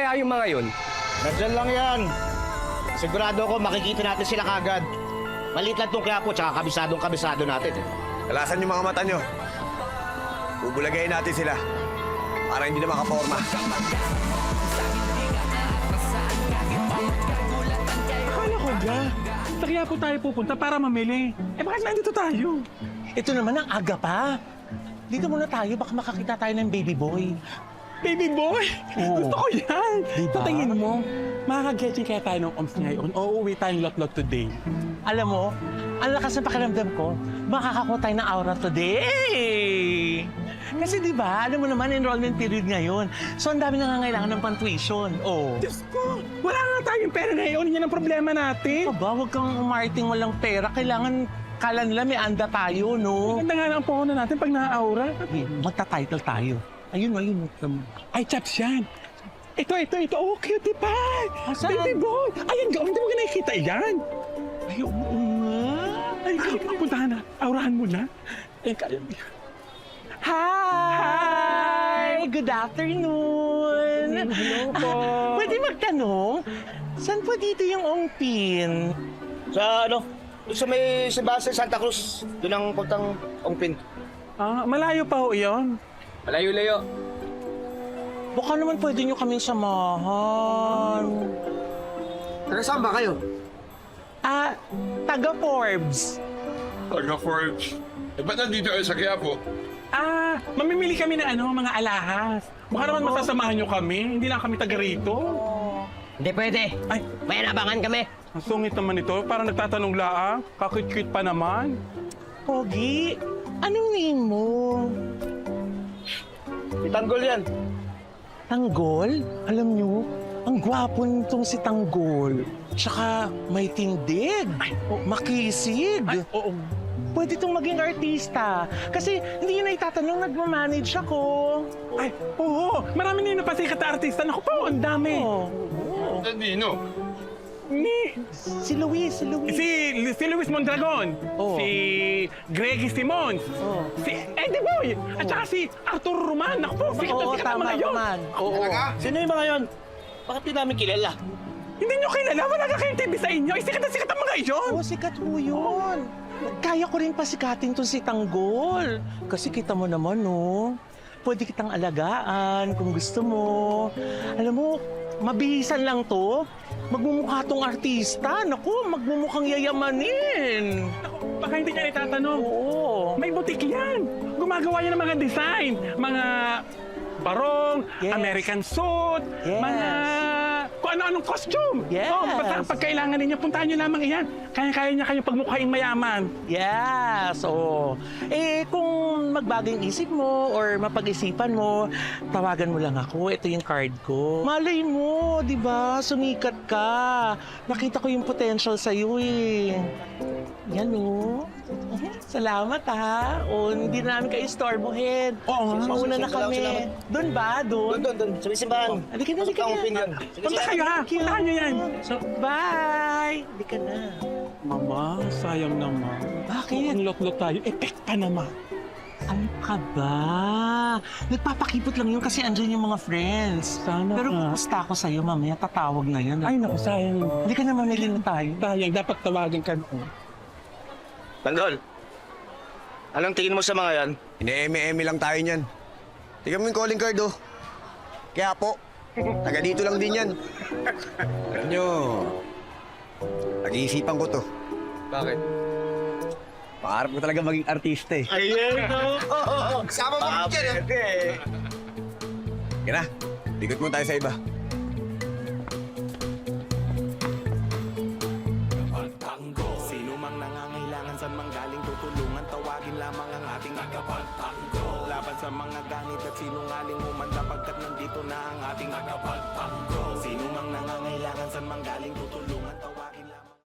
kaya yung mga yun? Nandyan lang yan. Sigurado ko makikita natin sila kagad. Maliit lang tong Quiapo, tsaka kabisadong-kabisado natin. Kalasan yung mga mata nyo. Bubulagayin natin sila. Para hindi na makaporma. Akala ko ga, sa Quiapo tayo pupunta para mamili. Eh bakit nandito tayo? Ito naman ang aga pa. Dito muna tayo, baka makakita tayo ng baby boy. Baby boy! Oo. Gusto ko yan! Diba? Sa tingin mo, makakagetching kaya tayo ng OMS ngayon o uuwi tayong lot-lot today? Alam mo, ang lakas ng pakiramdam ko, makakakuha tayo ng aura today! Kasi di ba, alam mo naman, enrollment period ngayon. So, ang dami nangangailangan ng pan-tuition. Oh. Diyos ko, wala nga tayong pera ngayon. Yan ang problema natin. Aba, huwag kang umarting walang pera. Kailangan, kala nila may anda tayo, no? Maganda nga ang puhunan natin pag na-aura. Magta-title tayo. Ayun. Ay, chaps yan. Ito. Oh, cute, di ba? Asan? Baby boy. Ayan, hindi mo ka nakikita yan. Ay, oo nga. Ay, puntahan na. Aurahan mo na. Eh, kaya... Hi! Good afternoon! Hello po. Pwede magtanong, saan po dito yung ongpin? Sa sa may Sebastian Santa Cruz, doon ang puntang Ongpin. Ah, malayo pa ho yun. Malayo-layo. Baka naman pwede nyo kaming samahan. Taga saan ba kayo? Taga Forbes. Taga Forbes. Eh, ba't nandito kayo sa Quiapo? Mamimili kami ng mga alahas. Baka naman masasamahan nyo kami. Hindi lang kami taga rito. Hindi pwede. Ay, May nabangan kami. ang sungit naman ito. Parang nagtatanong laang. Kakit-cute pa naman. Pogi, anong name mo? Itanggol yan. Tanggol? Alam nyo, ang gwapo nitong si Tanggol. Tsaka may tindig, makisig. Ay, oo. Pwede itong maging artista. Kasi hindi yun na itatanong, nagmamanage ako. Ay, oo. Marami na yung napasikat na artista. Naku po, ang dami. Oo. Nandino. Ni, Si Luis. si Luis Mondragon. Oo. Si Greggy Simons. Oo. Si Eddie Boy. At saka si Arthur Roman. Naku po, sikat na Oo, sikat ang tama mga yun. naman. Oo. Sino yung mga yon? Bakit di namin kilala? Hindi nyo kilala. Wala ka kayong TV sa inyo. Sikat na sikat ang mga yun. Oo, sikat po yun. Kaya ko rin pasikatin to si Tanggol. Kasi kita mo naman, no? Pwede kitang alagaan kung gusto mo. Alam mo, mabihisan lang to. Magmumukha tong artista. Naku, magmumukhang yayamanin. Naku, baka hindi niya itatanong. Oo. May butik yan. Gumagawa yan ng mga design. Mga barong, Yes. American suit, Yes. mga kung ano-anong costume. Yes. Oh, basta pag kailangan ninyo, puntahan nyo lamang iyan. Kaya-kaya niya kayong pagmukhaing mayaman. Yes, oo. Kung magbago yung isip mo or mapag-isipan mo, tawagan mo lang ako. Ito yung card ko. Malay mo, di ba? Sumikat ka. Nakita ko yung potential sa'yo eh. Yan o. Salamat ha. O, hindi na namin kayo istorbohin. Oo nga. Mauna na kami. Doon ba? Doon? Doon. Sa may simbahan. Halika na, halika Ongpin na. yan. Sige, Punta kayo ha. Puntahan nyo yan. So, bye! Halika na. Mama, sayang naman. Bakit? Ang lot-lot tayo. Epek pa naman. Ano ka ba? Nagpapakipot lang yun kasi andyan yung mga friends. Sana Pero nga. pupusta ako sa'yo, mamaya tatawag na yan. Ay, naku, sayang. Hindi ka na mamili na tayo. Sayang, dapat tawagan ka noon. Tanggol. Anong tingin mo sa mga yan? Ine-eme-eme lang tayo niyan. Tingnan mo yung calling card, oh. Quiapo. Taga dito lang din yan. Alam nyo, nag-iisipan ko to. Bakit? Pangarap ko talaga maging artista eh. Ayan, Sama mo dyan. Kaya na, likot mo tayo sa iba. Sino mang nangangailangan sa manggaling tutulungan, tawagin lamang ang ating tagapagtanggol. Laban sa mga ganit at sinungaling humanda pagkat nandito na ang ating tagapagtanggol. Sino mang nangangailangan sa manggaling tutulungan, tawagin